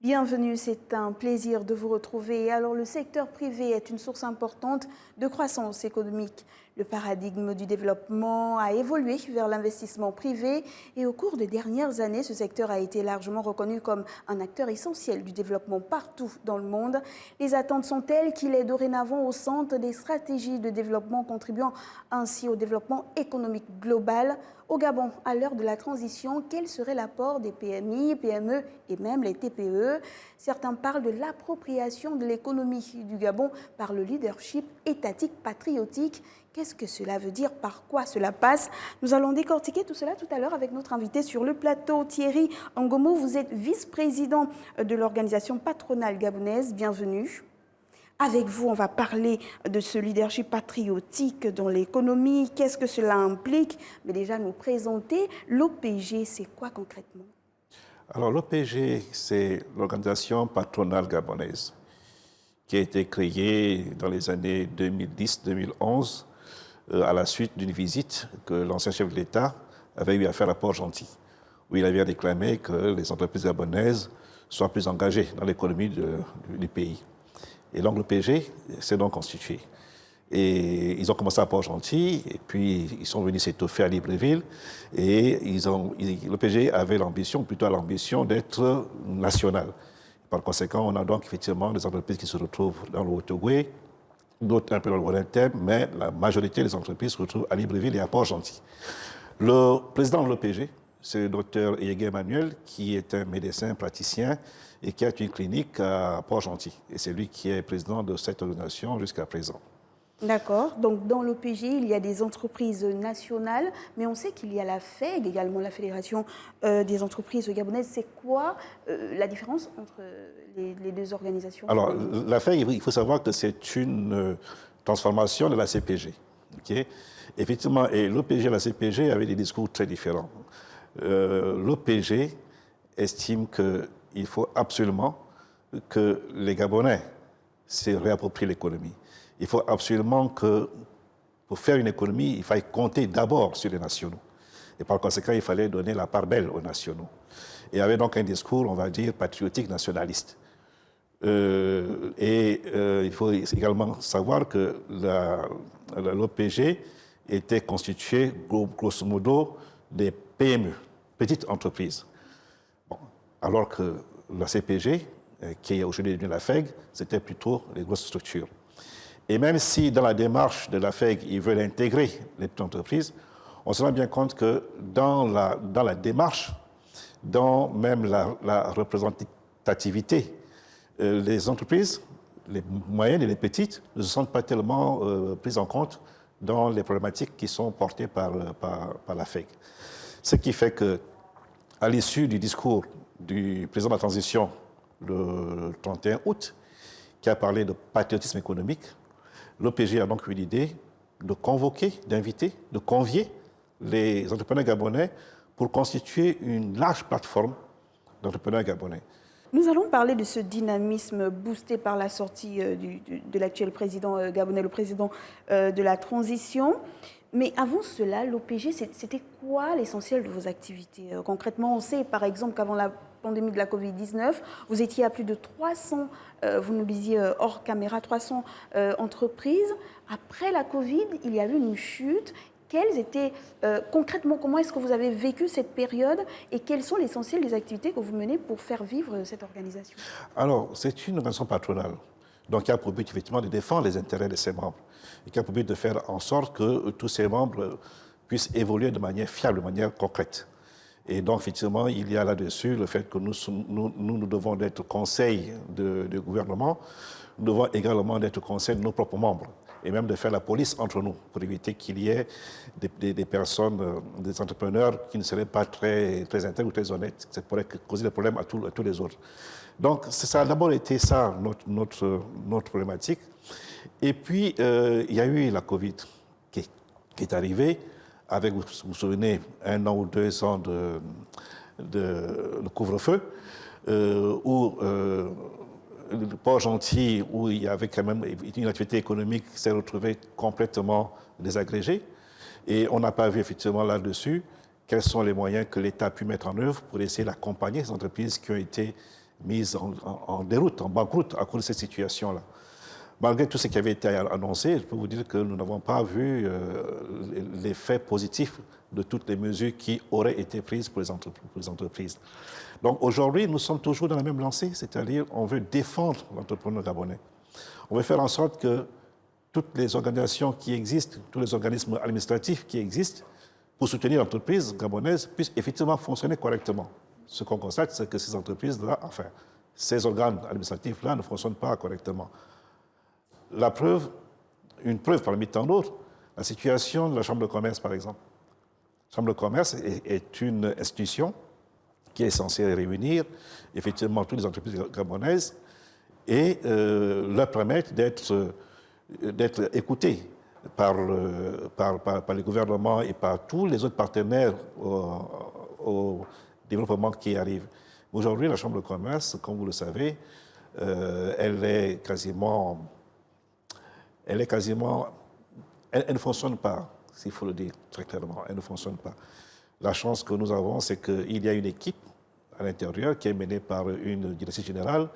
Bienvenue, c'est un plaisir de vous retrouver. Alors, le secteur privé est une source importante de croissance économique. Le paradigme du développement a évolué vers l'investissement privé et au cours des dernières années, ce secteur a été largement reconnu comme un acteur essentiel du développement partout dans le monde. Les attentes sont telles qu'il est dorénavant au centre des stratégies de développement, contribuant ainsi au développement économique global. Au Gabon, à l'heure de la transition, quel serait l'apport des PMI, PME et même les TPE? Certains parlent de l'appropriation de l'économie du Gabon par le leadership étatique patriotique. Qu'est-ce que cela veut dire? Par quoi cela passe? Nous allons décortiquer tout cela tout à l'heure avec notre invité sur le plateau, Thierry Ngomo. Vous êtes vice-président de l'organisation patronale gabonaise. Bienvenue. Avec vous, on va parler de ce leadership patriotique dans l'économie. Qu'est-ce que cela implique? Mais déjà, nous présenter l'OPG, c'est quoi concrètement? Alors, l'OPG, c'est l'organisation patronale gabonaise qui a été créée dans les années 2010-2011 à la suite d'une visite que l'ancien chef de l'État avait eu à faire à Port-Gentil, où il avait réclamé que les entreprises gabonaises soient plus engagées dans l'économie du pays. Et donc l'OPG s'est donc constitué. Et ils ont commencé à Port-Gentil, et puis ils sont venus s'étoffer à Libreville. Et l'OPG avait l'ambition, plutôt l'ambition d'être national. Par conséquent, on a donc effectivement des entreprises qui se retrouvent dans le Haut-Ogooué, d'autres un peu dans le Walentème, mais la majorité des entreprises se retrouvent à Libreville et à Port-Gentil. Le président de l'OPG, c'est le docteur Yégué Emmanuel, qui est un médecin praticien et qui a une clinique à Port-Gentil. Et c'est lui qui est président de cette organisation jusqu'à présent. D'accord. Donc, dans l'OPG, il y a des entreprises nationales, mais on sait qu'il y a la FEG, également la Fédération des entreprises gabonaises. C'est quoi la différence entre les deux organisations? Alors, la FEG, il faut savoir que c'est une transformation de la CPG. Okay? Effectivement, et l'OPG et la CPG avaient des discours très différents. L'OPG estime qu'il faut absolument que les Gabonais se réapproprient l'économie. Il faut absolument que, pour faire une économie, il faille compter d'abord sur les nationaux. Et par conséquent, il fallait donner la part belle aux nationaux. Et il y avait donc un discours, on va dire, patriotique nationaliste. Il faut également savoir que l'OPG était constitué, grosso modo, des PME, petites entreprises. Bon, alors que la CPG, qui est aujourd'hui devenue la FEG, c'était plutôt les grosses structures. Et même si dans la démarche de la FEG, ils veulent intégrer les petites entreprises, on se rend bien compte que dans la démarche, dans même la représentativité, les entreprises, les moyennes et les petites, ne se sentent pas tellement prises en compte dans les problématiques qui sont portées par la FEG. Ce qui fait qu'à l'issue du discours du président de la transition le 31 août, qui a parlé de patriotisme économique, l'OPG a donc eu l'idée de convoquer, d'inviter, de convier les entrepreneurs gabonais pour constituer une large plateforme d'entrepreneurs gabonais. Nous allons parler de ce dynamisme boosté par la sortie de l'actuel président gabonais, le président de la transition. Mais avant cela, l'OPG, c'était quoi l'essentiel de vos activités? Concrètement, on sait par exemple qu'avant la pandémie de la Covid-19, vous étiez à plus de 300, vous nous disiez hors caméra, 300 entreprises. Après la Covid, il y a eu une chute. Quelles étaient, concrètement, comment est-ce que vous avez vécu cette période et quelles sont l'essentiel des activités que vous menez pour faire vivre cette organisation? Alors, c'est une organisation patronale, donc qui a pour but effectivement de défendre les intérêts de ses membres et qui a pour but de faire en sorte que tous ses membres puissent évoluer de manière fiable, de manière concrète. Et donc, effectivement, il y a là-dessus le fait que nous devons être conseil de gouvernement, nous devons également être conseil de nos propres membres et même de faire la police entre nous pour éviter qu'il y ait des personnes, des entrepreneurs qui ne seraient pas très intègres ou très honnêtes. Ça pourrait causer des problèmes à tous les autres. Donc, ça a d'abord été ça, notre problématique. Et puis, il y a eu la Covid qui est arrivée avec, vous vous souvenez, 1 an ou 2 ans de couvre-feu, où le Port-Gentil, où il y avait quand même une activité économique, s'est retrouvée complètement désagrégée. Et on n'a pas vu effectivement là-dessus quels sont les moyens que l'État a pu mettre en œuvre pour essayer d'accompagner ces entreprises qui ont été mises en déroute, en banqueroute à cause de cette situation-là. Malgré tout ce qui avait été annoncé, je peux vous dire que nous n'avons pas vu l'effet positif de toutes les mesures qui auraient été prises pour les entreprises. Donc aujourd'hui, nous sommes toujours dans la même lancée, c'est-à-dire on veut défendre l'entrepreneur gabonais. On veut faire en sorte que toutes les organisations qui existent, tous les organismes administratifs qui existent pour soutenir l'entreprise gabonaise puissent effectivement fonctionner correctement. Ce qu'on constate, c'est que ces entreprises-là, enfin, ces organes administratifs-là ne fonctionnent pas correctement. La preuve, une preuve parmi tant d'autres, la situation de la Chambre de commerce, par exemple. La Chambre de commerce est une institution qui est censée réunir effectivement toutes les entreprises gabonaises et leur permettre d'être écoutées par les gouvernements et par tous les autres partenaires au développement qui arrive. Aujourd'hui, la Chambre de commerce, comme vous le savez, elle ne fonctionne pas, s'il faut le dire très clairement, elle ne fonctionne pas. La chance que nous avons, c'est qu'il y a une équipe à l'intérieur qui est menée par une directrice générale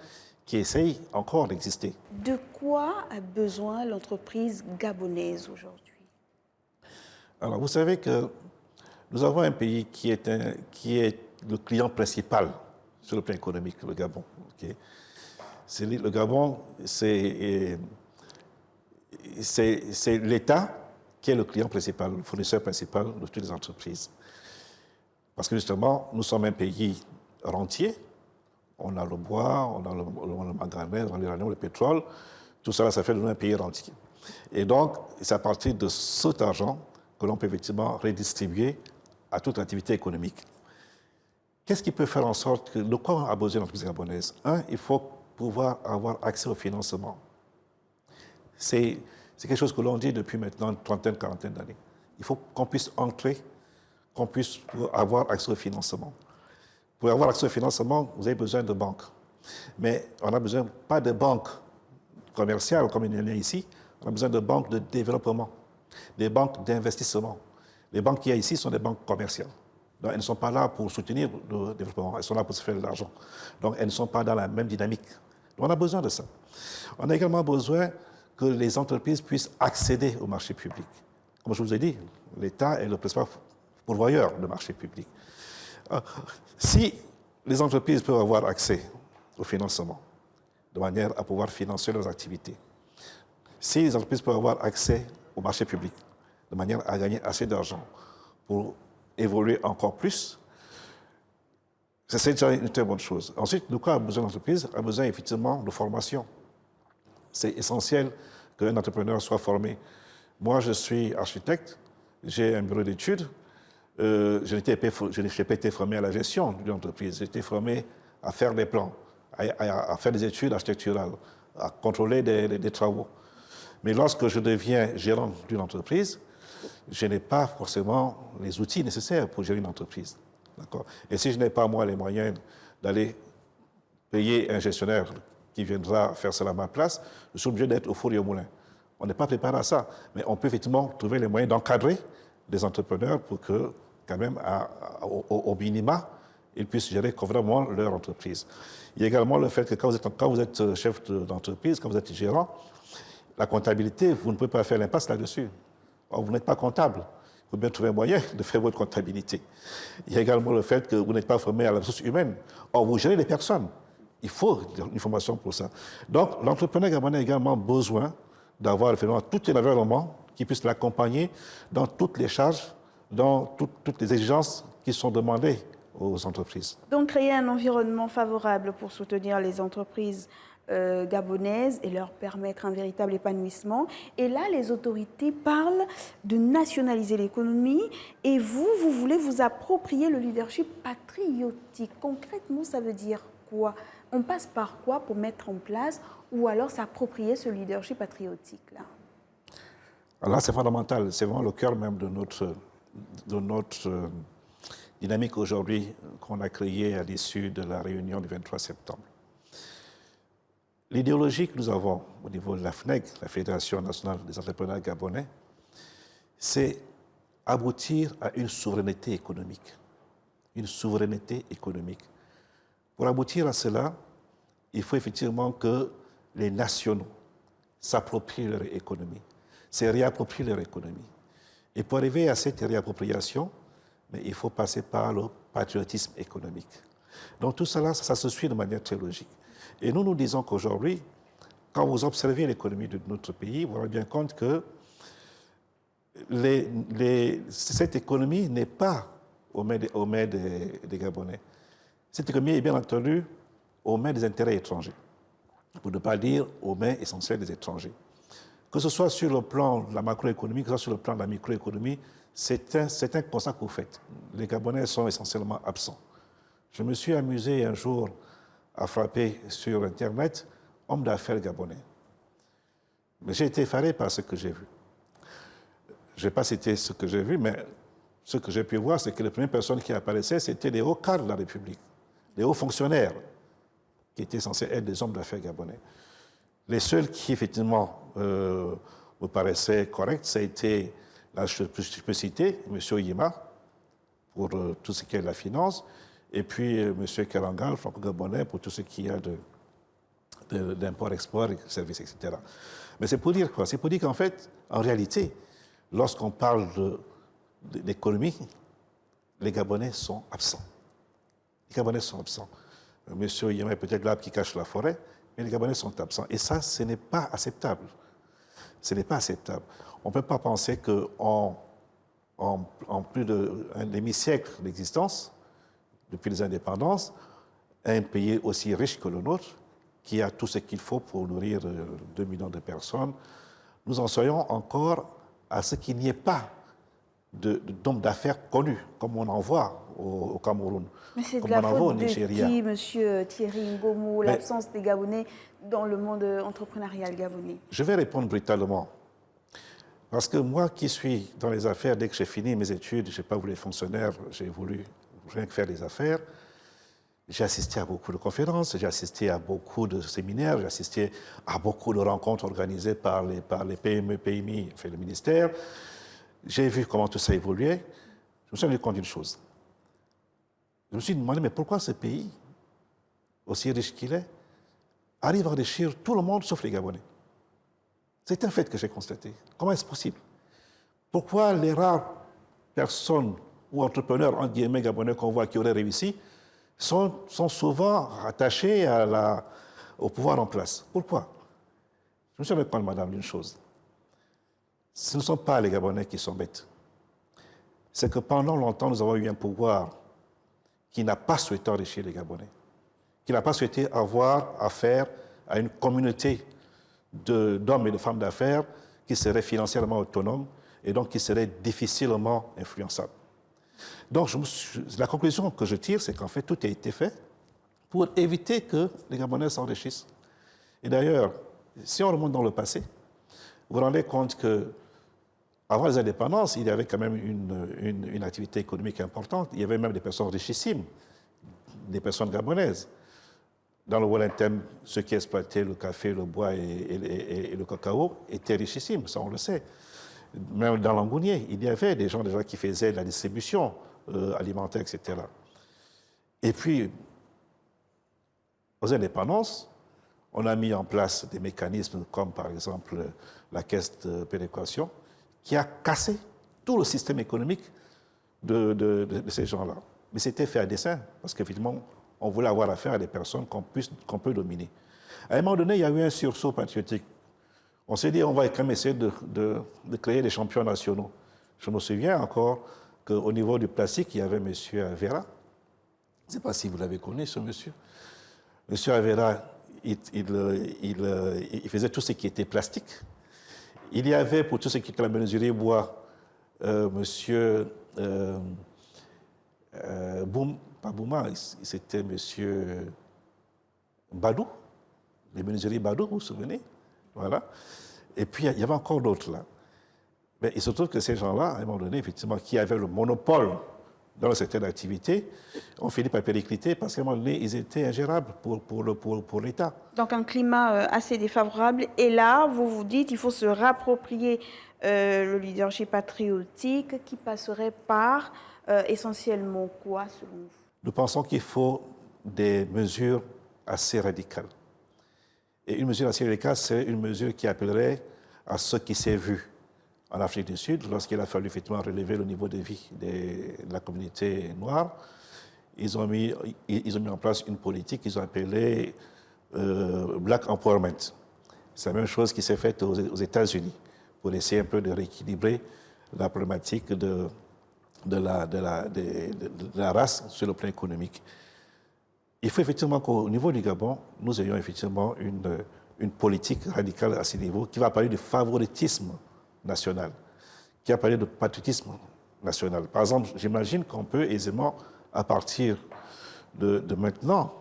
qui essaye encore d'exister. De quoi a besoin l'entreprise gabonaise aujourd'hui? Alors, vous savez que nous avons un pays qui est le client principal sur le plan économique, le Gabon. Okay? Le Gabon, c'est l'État qui est le client principal, le fournisseur principal de toutes les entreprises. Parce que justement, nous sommes un pays rentier. On a le bois, on a le manganèse, on a l'uranium, le pétrole. Tout ça, ça fait de nous un pays rentier. Et donc, c'est à partir de cet argent que l'on peut effectivement redistribuer à toute l'activité économique. Qu'est-ce qui peut faire en sorte que, de quoi a besoin l'entreprise gabonaise? Il faut pouvoir avoir accès au financement. C'est quelque chose que l'on dit depuis maintenant une trentaine, quarantaine d'années. Il faut qu'on puisse entrer, qu'on puisse avoir accès au financement. Pour avoir accès au financement, vous avez besoin de banques. Mais on n'a besoin pas de banques commerciales comme il y en a ici, on a besoin de banques de développement, des banques d'investissement. Les banques qu'il y a ici sont des banques commerciales. Donc, elles ne sont pas là pour soutenir le développement, elles sont là pour se faire de l'argent. Donc, elles ne sont pas dans la même dynamique. Donc, on a besoin de ça. On a également besoin que les entreprises puissent accéder au marché public. Comme je vous ai dit, l'État est le principal pourvoyeur de marché public. Si les entreprises peuvent avoir accès au financement, de manière à pouvoir financer leurs activités, si les entreprises peuvent avoir accès au marché public, de manière à gagner assez d'argent pour évoluer encore plus, c'est déjà une très bonne chose. Ensuite, de quoi a besoin l'entreprise? A besoin effectivement de formation. C'est essentiel qu'un entrepreneur soit formé. Moi, je suis architecte, j'ai un bureau d'études, je n'ai pas été formé à la gestion d'une entreprise, j'ai été formé à faire des plans, à faire des études architecturales, à contrôler des travaux. Mais lorsque je deviens gérant d'une entreprise, je n'ai pas forcément les outils nécessaires pour gérer une entreprise. Et si je n'ai pas, moi, les moyens d'aller payer un gestionnaire qui viendra faire cela à ma place, je suis obligé d'être au four et au moulin. On n'est pas préparé à ça, mais on peut effectivement trouver les moyens d'encadrer des entrepreneurs pour que, quand même, au minima, ils puissent gérer convenablement leur entreprise. Il y a également le fait que quand vous êtes chef d'entreprise, quand vous êtes gérant, la comptabilité, vous ne pouvez pas faire l'impasse là-dessus. Or, vous n'êtes pas comptable. Il faut bien trouver un moyen de faire votre comptabilité. Il y a également le fait que vous n'êtes pas formé à la ressource humaine. Or, vous gérez les personnes. Il faut une formation pour ça. Donc, l'entrepreneur gabonais a également besoin d'avoir tout un environnement qui puisse l'accompagner dans toutes les charges, dans toutes les exigences qui sont demandées aux entreprises. Donc, créer un environnement favorable pour soutenir les entreprises gabonaises et leur permettre un véritable épanouissement. Et là, les autorités parlent de nationaliser l'économie et vous voulez vous approprier le leadership patriotique. Concrètement, ça veut dire quoi? On passe par quoi pour mettre en place ou alors s'approprier ce leadership patriotique-là? Alors là, c'est fondamental. C'est vraiment le cœur même de notre dynamique aujourd'hui qu'on a créée à l'issue de la réunion du 23 septembre. L'idéologie que nous avons au niveau de la FNEG, la Fédération nationale des entrepreneurs gabonais, c'est aboutir à une souveraineté économique. Une souveraineté économique. Pour aboutir à cela, il faut effectivement que les nationaux s'approprient leur économie, se réapproprient leur économie. Et pour arriver à cette réappropriation, mais il faut passer par le patriotisme économique. Donc tout cela, ça se suit de manière très logique. Et nous, nous disons qu'aujourd'hui, quand vous observez l'économie de notre pays, vous vous rendez bien compte que cette économie n'est pas aux mains des Gabonais. Cette économie est bien entendu aux mains des intérêts étrangers, pour ne pas dire aux mains essentielles des étrangers. Que ce soit sur le plan de la macroéconomie, que ce soit sur le plan de la microéconomie, c'est un constat que vous faites. Les Gabonais sont essentiellement absents. Je me suis amusé un jour à frapper sur Internet « homme d'affaires gabonais ». Mais j'ai été effaré par ce que j'ai vu. Je ne vais pas citer ce que j'ai vu, mais ce que j'ai pu voir, c'est que les premières personnes qui apparaissaient, c'était les hauts cadres de la République, les hauts fonctionnaires, qui étaient censés être des hommes d'affaires gabonais. Les seuls qui, effectivement, me paraissaient corrects, ça a été, là je peux citer, M. Yima, pour tout ce qui est de la finance, et puis M. Kerangal, franco-gabonais, pour tout ce qui a d'import-export, services, etc. Mais c'est pour dire quoi? C'est pour dire qu'en fait, en réalité, lorsqu'on parle d'économie, les Gabonais sont absents. Les Gabonais sont absents. Monsieur Yema est peut-être l'arbre qui cache la forêt, mais les Gabonais sont absents. Et ça, ce n'est pas acceptable. Ce n'est pas acceptable. On ne peut pas penser qu'en plus d'un demi-siècle d'existence, depuis les indépendances, un pays aussi riche que le nôtre, qui a tout ce qu'il faut pour nourrir 2 millions de personnes, nous en soyons encore à ce qu'il n'y ait pas d'hommes d'affaires connus, comme on en voit au Cameroun, mais c'est comme de la on en voit au faute de Nigeria. qui, monsieur Thierry Ngomo, l'absence des Gabonais dans le monde entrepreneurial gabonais? Je vais répondre brutalement. Parce que moi qui suis dans les affaires, dès que j'ai fini mes études, je n'ai pas voulu être fonctionnaire, j'ai voulu rien que faire des affaires. J'ai assisté à beaucoup de conférences, j'ai assisté à beaucoup de séminaires, j'ai assisté à beaucoup de rencontres organisées par les PME, PMI, enfin le ministère. J'ai vu comment tout ça évoluait. Je me suis rendu compte d'une chose. Je me suis demandé, mais pourquoi ce pays, aussi riche qu'il est, arrive à enrichir tout le monde sauf les Gabonais? C'est un fait que j'ai constaté. Comment est-ce possible? Pourquoi les rares personnes ou entrepreneurs, entre guillemets, gabonais qu'on voit qui auraient réussi, sont souvent rattachés au pouvoir en place? Pourquoi? Je me suis rendu compte, madame, d'une chose. Ce ne sont pas les Gabonais qui sont bêtes. C'est que pendant longtemps, nous avons eu un pouvoir qui n'a pas souhaité enrichir les Gabonais, qui n'a pas souhaité avoir affaire à une communauté d'hommes et de femmes d'affaires qui seraient financièrement autonomes et donc qui seraient difficilement influençables. Donc, la conclusion que je tire, c'est qu'en fait, tout a été fait pour éviter que les Gabonais s'enrichissent. Et d'ailleurs, si on remonte dans le passé, vous vous rendez compte qu'avant les indépendances, il y avait quand même une activité économique importante. Il y avait même des personnes richissimes, des personnes gabonaises. Dans le Wallintem, ceux qui exploitaient le café, le bois et le cacao étaient richissimes, ça on le sait. Même dans l'Angounier, il y avait des gens déjà qui faisaient de la distribution alimentaire, etc. Et puis, aux indépendances, on a mis en place des mécanismes comme par exemple la caisse de péréquation qui a cassé tout le système économique de ces gens-là. Mais c'était fait à dessein, parce qu'effectivement, on voulait avoir affaire à des personnes qu'on peut dominer. À un moment donné, il y a eu un sursaut patriotique. On s'est dit, on va quand même essayer de créer des champions nationaux. Je me souviens encore qu'au niveau du plastique, il y avait M. Avera. Je ne sais pas si vous l'avez connu, ce monsieur. M. Avera, il faisait tout ce qui était plastique. Il y avait, pour tout ce qui était la menuiserie bois, monsieur pas Bouma, c'était monsieur Badou, les menuiseries Badou, vous vous souvenez? Voilà. Et puis, il y avait encore d'autres là. Mais il se trouve que ces gens-là, à un moment donné, effectivement, qui avaient le monopole dans le secteur d'activité, ont fini par péricliter parce qu'à un moment donné, ils étaient ingérables pour l'État. Donc un climat assez défavorable. Et là, vous vous dites qu'il faut se réapproprier le leadership patriotique qui passerait par essentiellement quoi, selon vous? Nous pensons qu'il faut des mesures assez radicales. Et une mesure assez efficace, c'est une mesure qui appellerait à ce qui s'est vu en Afrique du Sud, lorsqu'il a fallu effectivement relever le niveau de vie de la communauté noire. Ils ont mis en place une politique qu'ils ont appelée Black Empowerment. C'est la même chose qui s'est faite aux États-Unis pour essayer un peu de rééquilibrer la problématique de la race sur le plan économique. Il faut effectivement qu'au niveau du Gabon, nous ayons effectivement une politique radicale à ce niveau qui va parler du favoritisme national, qui va parler de patriotisme national. Par exemple, j'imagine qu'on peut aisément, à partir de maintenant,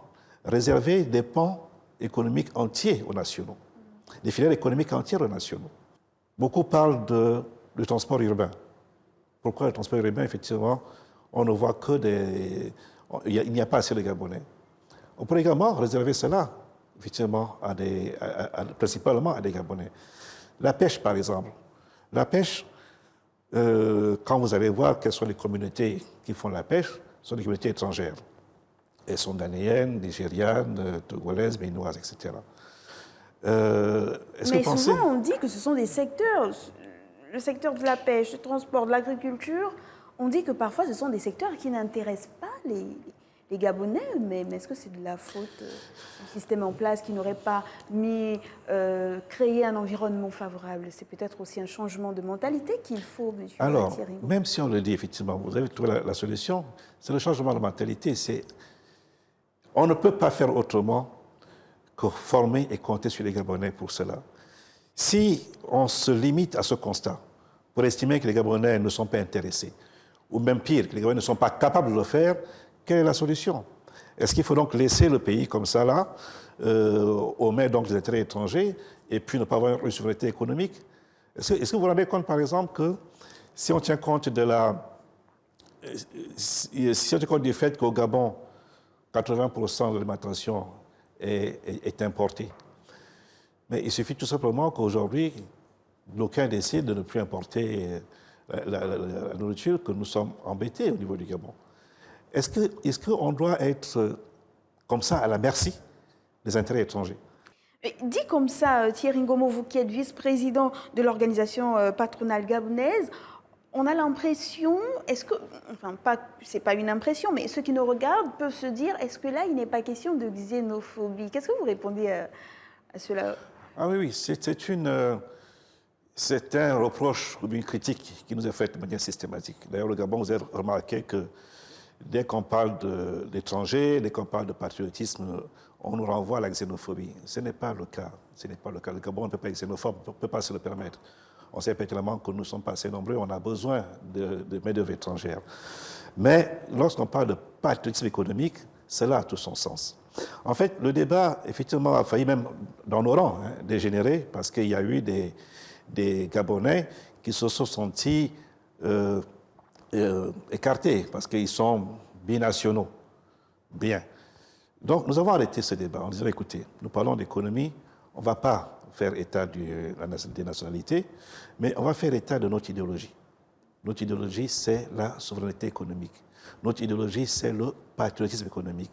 réserver des pans économiques entiers aux nationaux, des filières économiques entières aux nationaux. Beaucoup parlent du transport urbain. Pourquoi le transport urbain, effectivement, on ne voit que il n'y a pas assez de Gabonais. On pourrait également réserver cela, effectivement, principalement à des Gabonais. La pêche, par exemple. La pêche, quand vous allez voir quelles sont les communautés qui font la pêche, ce sont des communautés étrangères. Elles sont ghanéennes, nigérianes, togolaises, béninoises, etc. Mais souvent, on dit que ce sont des secteurs, le secteur de la pêche, du transport, de l'agriculture, on dit que parfois ce sont des secteurs qui n'intéressent pas les Gabonais, mais est-ce que c'est de la faute du système en place qui n'aurait pas créé un environnement favorable? C'est peut-être aussi un changement de mentalité qu'il faut, M. Alors, Thierry. même si on le dit, effectivement, vous avez trouvé la solution, c'est le changement de mentalité. On ne peut pas faire autrement que former et compter sur les Gabonais pour cela. Si on se limite à ce constat, pour estimer que les Gabonais ne sont pas intéressés, ou même pire, que les Gabonais ne sont pas capables de le faire, quelle est la solution? Est-ce qu'il faut donc laisser le pays comme ça, là, aux mains donc des intérêts étrangers, et puis ne pas avoir une souveraineté économique? Est-ce que vous vous rendez compte, par exemple, que si on tient compte si on tient compte du fait qu'au Gabon, 80% de l'alimentation est importée, mais il suffit tout simplement qu'aujourd'hui, d'aucuns décident de ne plus importer la nourriture, que nous sommes embêtés au niveau du Gabon. Est-ce qu'on doit être comme ça à la merci des intérêts étrangers? Dit comme ça, Thierry Ngomo, vous qui êtes vice-président de l'organisation patronale gabonaise, on a l'impression, c'est pas une impression, mais ceux qui nous regardent peuvent se dire, est-ce que là, il n'est pas question de xénophobie? Qu'est-ce que vous répondez à cela? Ah oui, c'est un reproche ou une critique qui nous est faite de manière systématique. D'ailleurs, le Gabon, vous avez remarqué que dès qu'on parle d'étrangers, dès qu'on parle de patriotisme, on nous renvoie à la xénophobie. Ce n'est pas le cas. Ce n'est pas le cas. Le Gabon ne peut pas être xénophobe, on ne peut pas se le permettre. On sait pertinemment que nous sommes pas assez nombreux, on a besoin de main-d'œuvre étrangère. Mais lorsqu'on parle de patriotisme économique, cela a tout son sens. En fait, le débat, effectivement, a failli même dans nos rangs dégénérer, parce qu'il y a eu des Gabonais qui se sont sentis écartés, parce qu'ils sont binationaux. Bien. Donc, nous avons arrêté ce débat en disant, écoutez, nous parlons d'économie, on ne va pas faire état des nationalités, mais on va faire état de notre idéologie. Notre idéologie, c'est la souveraineté économique. Notre idéologie, c'est le patriotisme économique.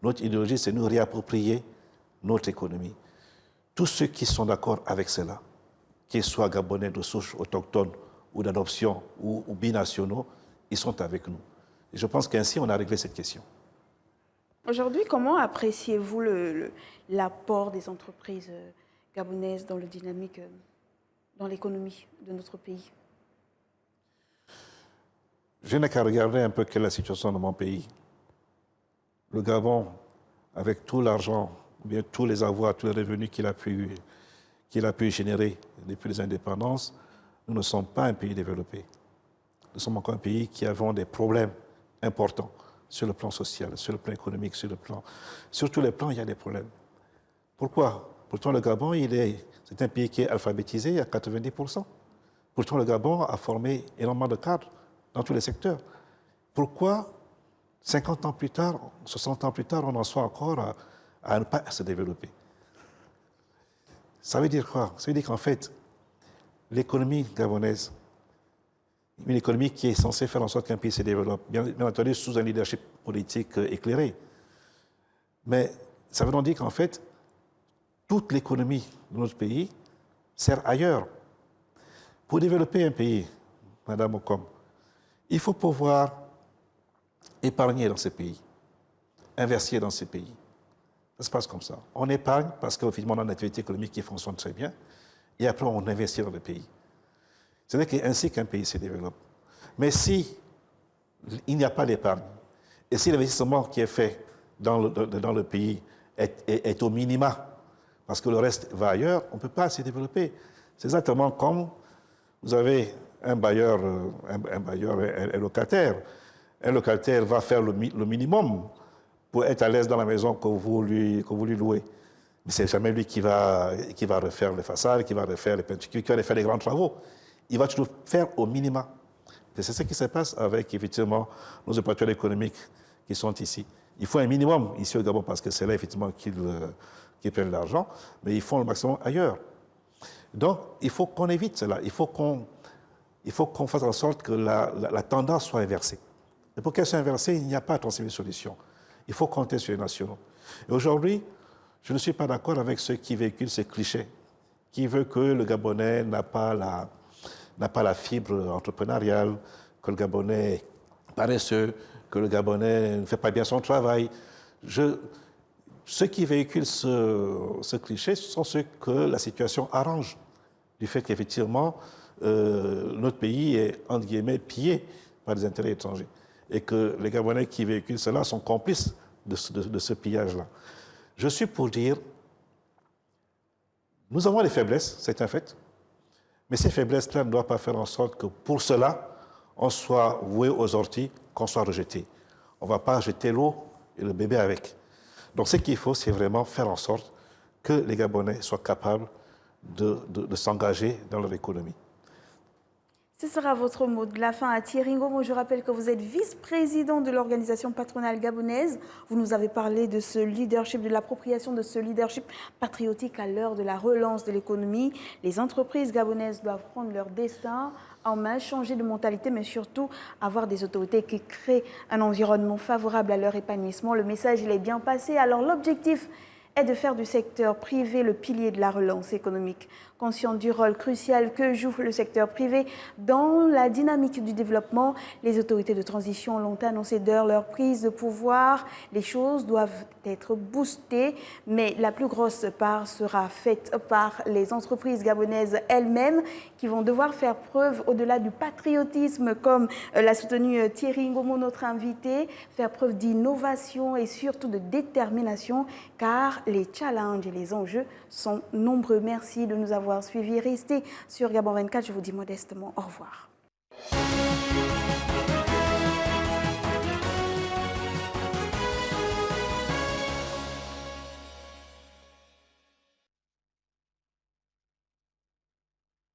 Notre idéologie, c'est nous réapproprier notre économie. Tous ceux qui sont d'accord avec cela, qu'ils soient gabonais de souche autochtone ou d'adoption ou binationaux, ils sont avec nous. Et je pense qu'ainsi, on a réglé cette question. Aujourd'hui, comment appréciez-vous l'apport des entreprises gabonaises dans le dynamique, dans l'économie de notre pays? Je n'ai qu'à regarder un peu quelle est la situation de mon pays. Le Gabon, avec tout l'argent, ou bien tous les avoirs, tous les revenus qu'il a pu générer depuis les indépendances, nous ne sommes pas un pays développé. Nous sommes encore un pays qui avons des problèmes importants sur le plan social, sur le plan économique, sur tous les plans, il y a des problèmes. Pourquoi? Pourtant, le Gabon, c'est un pays qui est alphabétisé à 90%. Pourtant, le Gabon a formé énormément de cadres dans tous les secteurs. Pourquoi 50 ans plus tard, 60 ans plus tard, on en soit encore à ne pas se développer? Ça veut dire quoi? Ça veut dire qu'en fait, l'économie gabonaise, une économie qui est censée faire en sorte qu'un pays se développe, bien entendu sous un leadership politique éclairé. Mais ça veut donc dire qu'en fait, toute l'économie de notre pays sert ailleurs. Pour développer un pays, Madame Okom, il faut pouvoir épargner dans ce pays, investir dans ce pays. Ça se passe comme ça. On épargne parce qu'effectivement, on a une activité économique qui fonctionne très bien, et après, on investit dans le pays. C'est ainsi qu'un pays se développe. Mais si il n'y a pas d'épargne, et si l'investissement qui est fait dans le pays est au minima, parce que le reste va ailleurs, on ne peut pas se développer. C'est exactement comme vous avez un bailleur, un locataire. Un locataire va faire le minimum pour être à l'aise dans la maison que vous lui louez. Mais ce n'est jamais lui qui va refaire les façades, qui va refaire les peintures, qui va faire les grands travaux. Il va toujours faire au minima. C'est ce qui se passe avec, effectivement, nos opérateurs économiques qui sont ici. Il faut un minimum ici au Gabon parce que c'est là, effectivement, qu'ils prennent l'argent, mais ils font le maximum ailleurs. Donc, il faut qu'on évite cela. Il faut qu'on fasse en sorte que la tendance soit inversée. Et pour qu'elle soit inversée, il n'y a pas 36 000 solutions. Il faut compter sur les nationaux. Et aujourd'hui, je ne suis pas d'accord avec ceux qui véhiculent ces clichés, qui veulent que le Gabonais n'a pas la fibre entrepreneuriale, que le Gabonais est paresseux, que le Gabonais ne fait pas bien son travail. Ceux qui véhiculent ce cliché, ce sont ceux que la situation arrange, du fait qu'effectivement, notre pays est, entre guillemets, pillé par des intérêts étrangers. Et que les Gabonais qui véhiculent cela sont complices de ce pillage-là. Je suis pour dire, nous avons des faiblesses, c'est un fait, mais ces faiblesses-là ne doivent pas faire en sorte que pour cela, on soit voué aux orties, qu'on soit rejeté. On ne va pas jeter l'eau et le bébé avec. Donc ce qu'il faut, c'est vraiment faire en sorte que les Gabonais soient capables de s'engager dans leur économie. Ce sera votre mot de la fin à Thierry Ngomo. Je rappelle que vous êtes vice-président de l'organisation patronale gabonaise. Vous nous avez parlé de ce leadership, de l'appropriation de ce leadership patriotique à l'heure de la relance de l'économie. Les entreprises gabonaises doivent prendre leur destin en main, changer de mentalité, mais surtout avoir des autorités qui créent un environnement favorable à leur épanouissement. Le message, il est bien passé. Alors l'objectif est de faire du secteur privé le pilier de la relance économique. Conscient du rôle crucial que joue le secteur privé dans la dynamique du développement, les autorités de transition l'ont annoncé dès leur prise de pouvoir. Les choses doivent être boostées, mais la plus grosse part sera faite par les entreprises gabonaises elles-mêmes qui vont devoir faire preuve, au-delà du patriotisme, comme l'a soutenu Thierry Ngomo, notre invité, faire preuve d'innovation et surtout de détermination, car les challenges et les enjeux sont nombreux. Merci de nous avoir suivis. Restez sur Gabon 24. Je vous dis modestement au revoir.